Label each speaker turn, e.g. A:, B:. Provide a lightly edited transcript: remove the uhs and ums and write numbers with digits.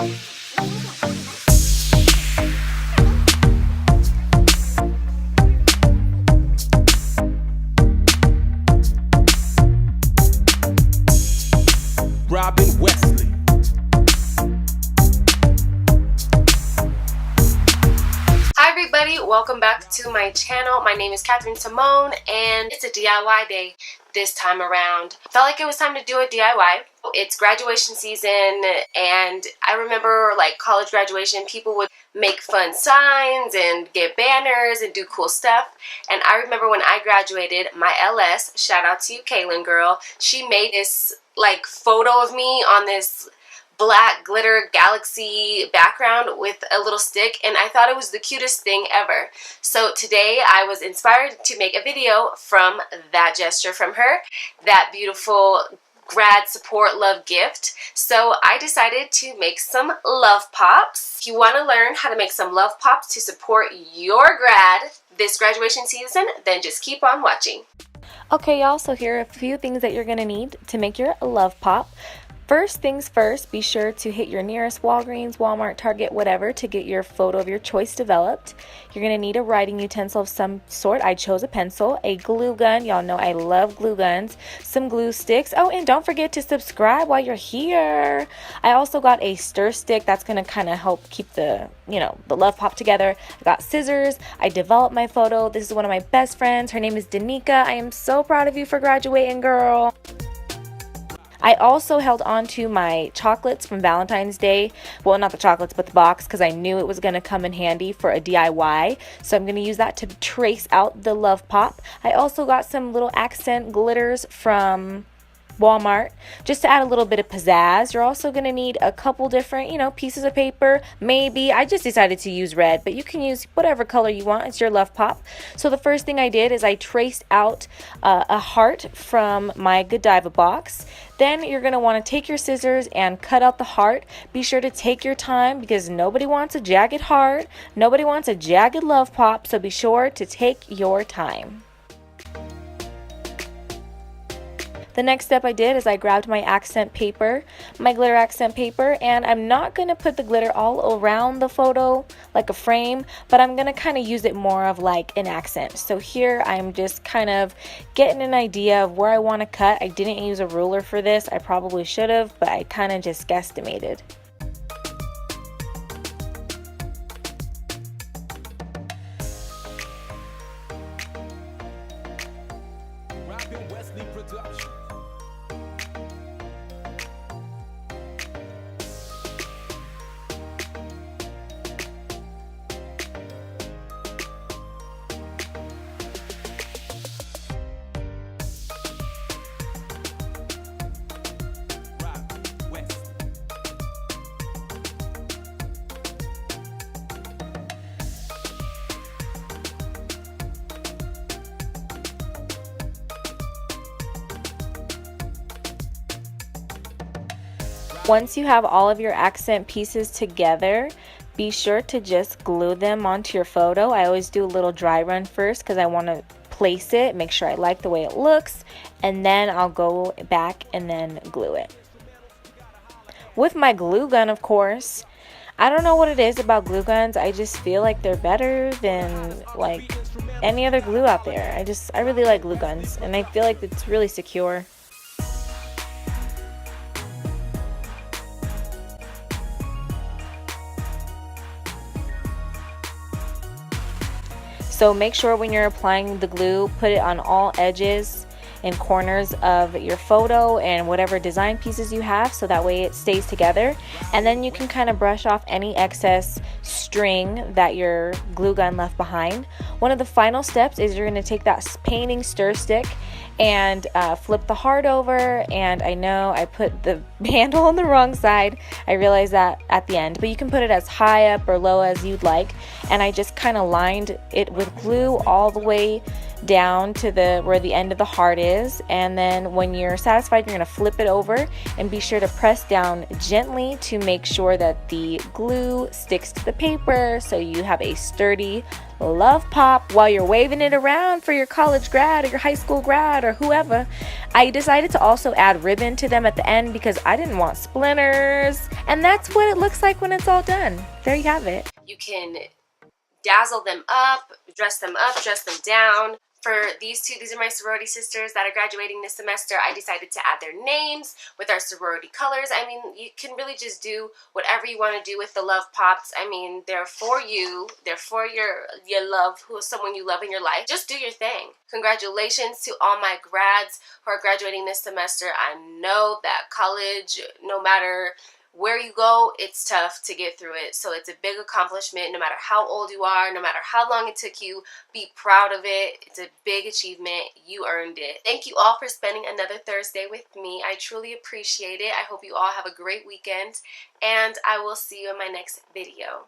A: Robin Wesley.
B: Hi everybody, welcome back to my channel. My name is Catherine Simone and it's a DIY day this time around. Felt like it was time to do a DIY. It's graduation season and I remember like college graduation, people would make fun signs and get banners and do cool stuff. And I remember when I graduated, my LS, shout out to you Kaylin girl, she made this like photo of me on this black glitter galaxy background with a little stick, and I thought it was the cutest thing ever. So today I was inspired to make a video from that gesture from her, that beautiful grad support love gift. So I decided to make some love pops. If you want to learn how to make some love pops to support your grad this graduation season, then just keep on watching.
C: Okay y'all, so here are a few things that you're going to need to make your love pop. First things first, be sure to hit your nearest Walgreens, Walmart, Target, whatever to get your photo of your choice developed. You're going to need a writing utensil of some sort. I chose a pencil, a glue gun. Y'all know I love glue guns. Some glue sticks. Oh, and don't forget to subscribe while you're here. I also got a stir stick. That's going to kind of help keep the love pop together. I got scissors. I developed my photo. This is one of my best friends. Her name is Danica. I am so proud of you for graduating, girl. I also held on to my chocolates from Valentine's Day. Well, not the chocolates, but the box, because I knew it was going to come in handy for a DIY. So I'm going to use that to trace out the love pop. I also got some little accent glitters from Walmart just to add a little bit of pizzazz. You're also going to need a couple different, pieces of paper. Maybe I just decided to use red, but you can use whatever color you want. It's your love pop. So the first thing I did is I traced out a heart from my Godiva box. Then you're going to want to take your scissors and cut out the heart. Be sure to take your time because nobody wants a jagged heart. Nobody wants a jagged love pop. So be sure to take your time. The next step I did is I grabbed my accent paper, my glitter accent paper, and I'm not going to put the glitter all around the photo like a frame, but I'm going to kind of use it more of like an accent. So here I'm just kind of getting an idea of where I want to cut. I didn't use a ruler for this. I probably should have, but I kind of just guesstimated.
A: Robin Wesley production.
C: Once you have all of your accent pieces together, be sure to just glue them onto your photo. I always do a little dry run first because I want to place it, make sure I like the way it looks, and then I'll go back and then glue it. With my glue gun, of course, I don't know what it is about glue guns. I just feel like they're better than like any other glue out there. I really like glue guns and I feel like it's really secure. So make sure when you're applying the glue, put it on all edges and corners of your photo and whatever design pieces you have, so that way it stays together. And then you can kind of brush off any excess string that your glue gun left behind. One of the final steps is you're going to take that painting stir stick and flip the heart over. And I know I put the handle on the wrong side. I realized that at the end, but you can put it as high up or low as you'd like. And I just kind of lined it with glue all the way down to the where the end of the heart is, and then when you're satisfied, you're going to flip it over and be sure to press down gently to make sure that the glue sticks to the paper so you have a sturdy love pop while you're waving it around for your college grad or your high school grad or whoever. I decided to also add ribbon to them at the end because I didn't want splinters, and that's what it looks like when it's all done. There you have it.
B: You can dazzle them up, dress them down. For these two, these are my sorority sisters that are graduating this semester. I decided to add their names with our sorority colors. I mean, you can really just do whatever you want to do with the love pops. I mean, they're for you. They're for your love, who is someone you love in your life. Just do your thing. Congratulations to all my grads who are graduating this semester. I know that college, no matter where you go, it's tough to get through it. So it's a big accomplishment. No matter how old you are, no matter how long it took you, be proud of it. It's a big achievement. You earned it. Thank you all for spending another Thursday with me. I truly appreciate it. I hope you all have a great weekend, and I will see you in my next video.